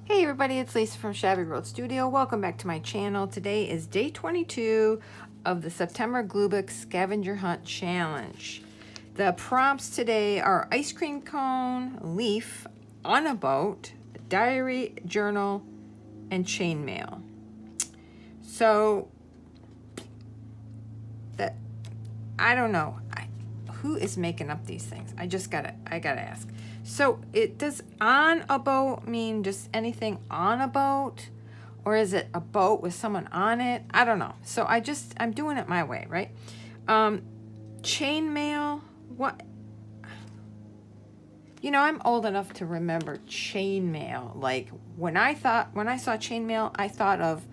Hey everybody, it's Lisa from Shabby Road Studio. Welcome back to my channel. Today is day 22 of the September Glue Book Scavenger Hunt Challenge. The prompts today are ice cream cone, leaf, on a boat, diary, journal, and chainmail. So, that I don't know. Who is making up these things? I gotta ask. So it does on a boat mean just anything on a boat? Or is it a boat with someone on it? I don't know. So I'm doing it my way, right? Chainmail, what? You know, I'm old enough to remember chainmail. Like when I saw chainmail, I thought of,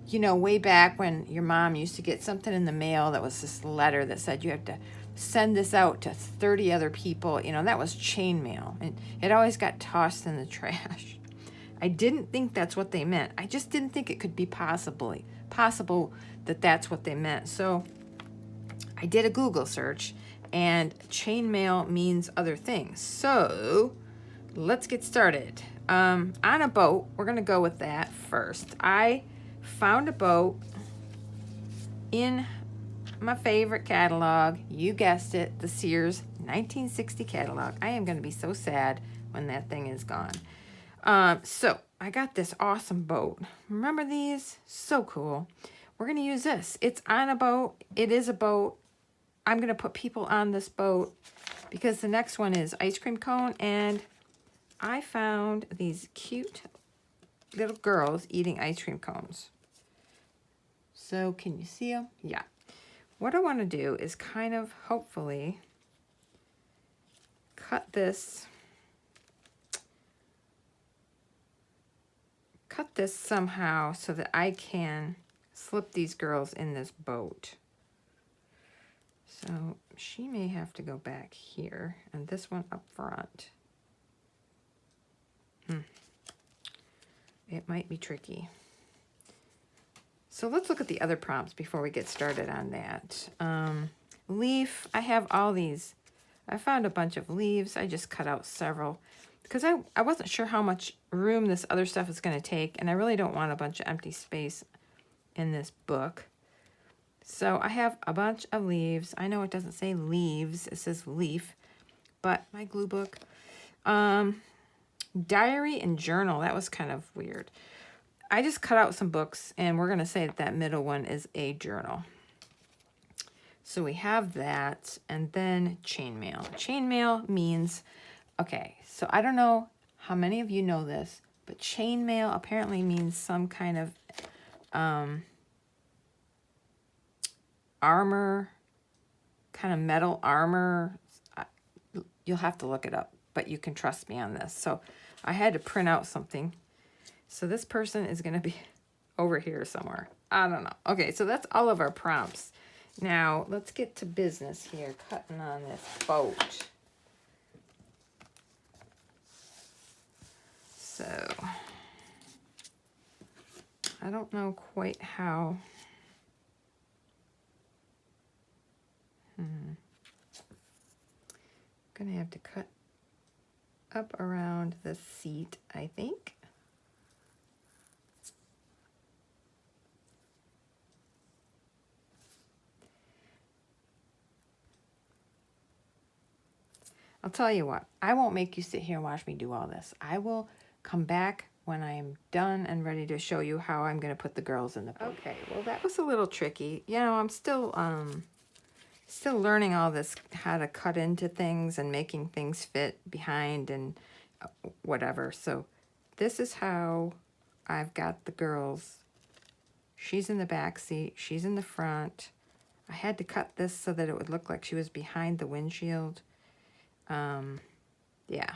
you know, way back when your mom used to get something in the mail that was this letter that said you have to send this out to 30 other people. You know, that was chainmail. And it always got tossed in the trash. I didn't think that's what they meant. I just didn't think it could be possible that that's what they meant. So I did a Google search, and chainmail means other things. So let's get started. On a boat, we're going to go with that first. I found a boat in my favorite catalog. You guessed it, the Sears 1960 catalog. I am going to be so sad when that thing is gone. So I got this awesome boat. Remember these? So cool. We're going to use this. It's on a boat. It is a boat. I'm going to put people on this boat because the next one is ice cream cone, and I found these cute little girls eating ice cream cones. So can you see them? Yeah. What I want to do is kind of hopefully cut this somehow so that I can slip these girls in this boat. So she may have to go back here and this one up front. It might be tricky. So let's look at the other prompts before we get started on that. Leaf, I have all these. I found a bunch of leaves. I just cut out several because I wasn't sure how much room this other stuff is going to take, and I really don't want a bunch of empty space in this book. So I have a bunch of leaves. I know it doesn't say leaves, it says leaf, but my glue book. Diary and journal, that was kind of weird. I just cut out some books, and we're going to say that middle one is a journal. So we have that, and then chainmail. Chainmail means, okay, so I don't know how many of you know this, but chainmail apparently means some kind of armor, kind of metal armor. You'll have to look it up, but you can trust me on this. So I had to print out something. So this person is going to be over here somewhere. I don't know. Okay, so that's all of our prompts. Now, let's get to business here, cutting on this boat. So, I don't know quite how. Gonna have to cut up around the seat, I think. I'll tell you what, I won't make you sit here and watch me do all this. I will come back when I am done and ready to show you how I'm going to put the girls in the boat. Okay, well that was a little tricky. You know, I'm still learning all this, how to cut into things and making things fit behind and whatever. So this is how I've got the girls. She's in the back seat, she's in the front. I had to cut this so that it would look like she was behind the windshield. Yeah.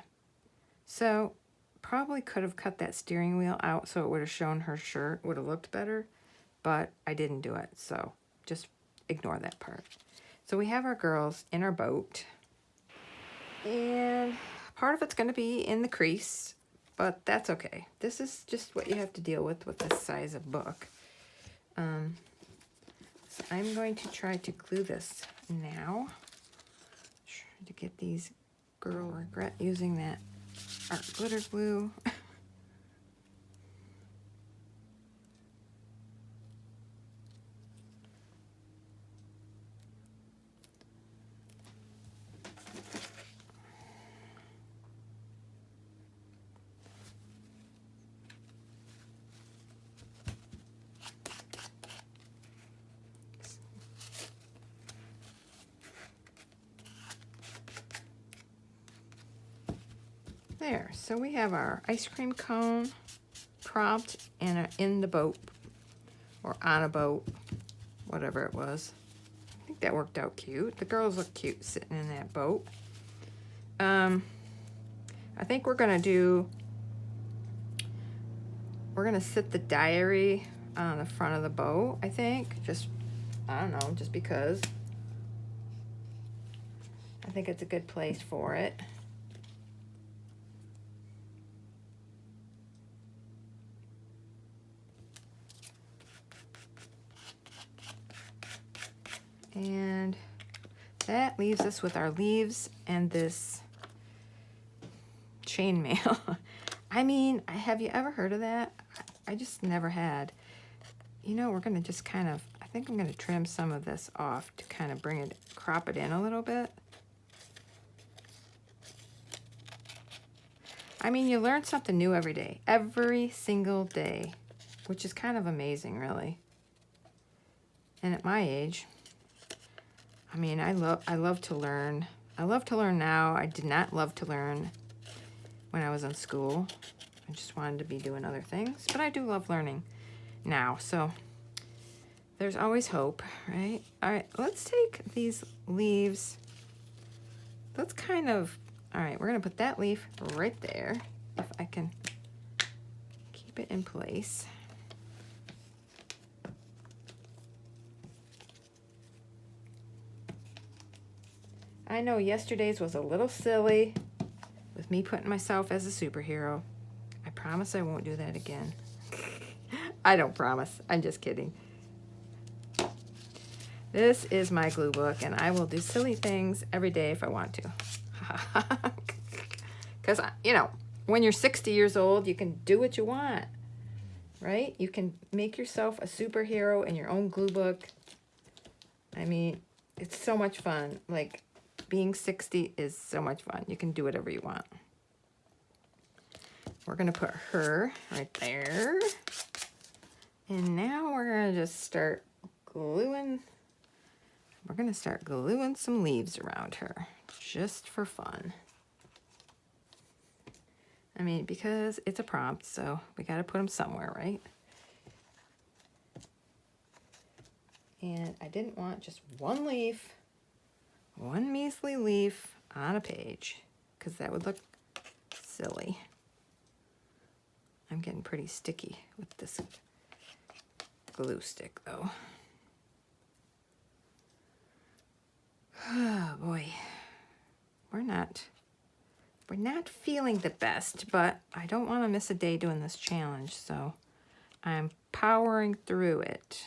So probably could have cut that steering wheel out so it would have shown her shirt, would have looked better, but I didn't do it. So just ignore that part. So we have our girls in our boat, and part of it's going to be in the crease, but that's okay. This is just what you have to deal with this size of book. So I'm going to try to glue this now. Try to get these, girl, regret using that art glitter glue. There, so we have our ice cream cone prompt and in the boat, or on a boat, whatever it was. I think that worked out cute. The girls look cute sitting in that boat. I think we're gonna sit the diary on the front of the boat, I think. I don't know, just because. I think it's a good place for it. And that leaves us with our leaves and this chainmail. I mean, have you ever heard of that? I just never had. You know, we're gonna just kind of, I think I'm gonna trim some of this off to kind of crop it in a little bit. I mean, you learn something new every day, every single day, which is kind of amazing, really. And at my age, I mean, I love to learn. I love to learn now. I did not love to learn when I was in school. I just wanted to be doing other things, but I do love learning now. So there's always hope, right? All right, let's take these leaves. Let's kind of, all right, we're gonna put that leaf right there, if I can keep it in place. I know yesterday's was a little silly with me putting myself as a superhero. I promise I won't do that again. I don't promise. I'm just kidding. This is my glue book, and I will do silly things every day if I want to. Because, you know, when you're 60 years old, you can do what you want, right? You can make yourself a superhero in your own glue book. I mean, it's so much fun. Like, being 60 is so much fun. You can do whatever you want. We're going to put her right there. And now we're going to just start gluing. We're going to start gluing some leaves around her just for fun. I mean, because it's a prompt, so we got to put them somewhere, right? And I didn't want just one leaf, one measly leaf on a page, because that would look silly. I'm getting pretty sticky with this glue stick, though. Oh boy, we're not feeling the best, but I don't want to miss a day doing this challenge, so I'm powering through it.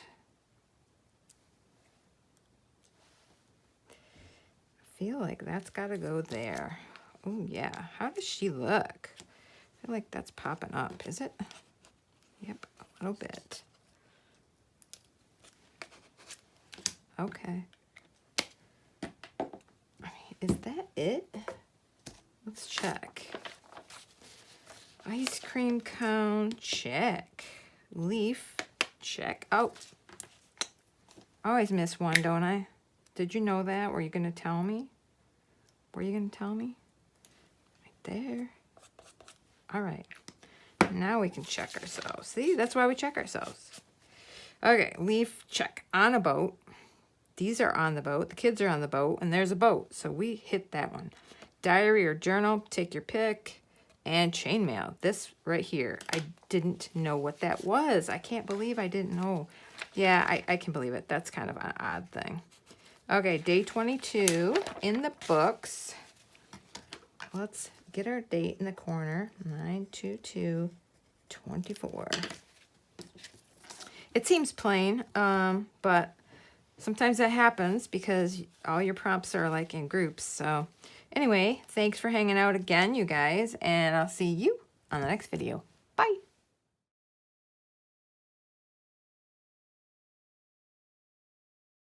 I feel like that's got to go there. Oh yeah, how does she look? I feel like that's popping up, is it? Yep, a little bit. Okay. Is that it? Let's check. Ice cream cone, check. Leaf, check. Oh, I always miss one, don't I? Did you know that? Were you going to tell me? Were you going to tell me? Right there. All right. Now we can check ourselves. See, that's why we check ourselves. Okay, leaf, check. On a boat. These are on the boat. The kids are on the boat, and there's a boat. So we hit that one. Diary or journal, take your pick. And chainmail, this right here. I didn't know what that was. I can't believe I didn't know. Yeah, I can believe it. That's kind of an odd thing. Okay, day 22 in the books. Let's get our date in the corner. 9/22/24. It seems plain, but sometimes that happens because all your prompts are like in groups. So anyway, thanks for hanging out again, you guys, and I'll see you on the next video.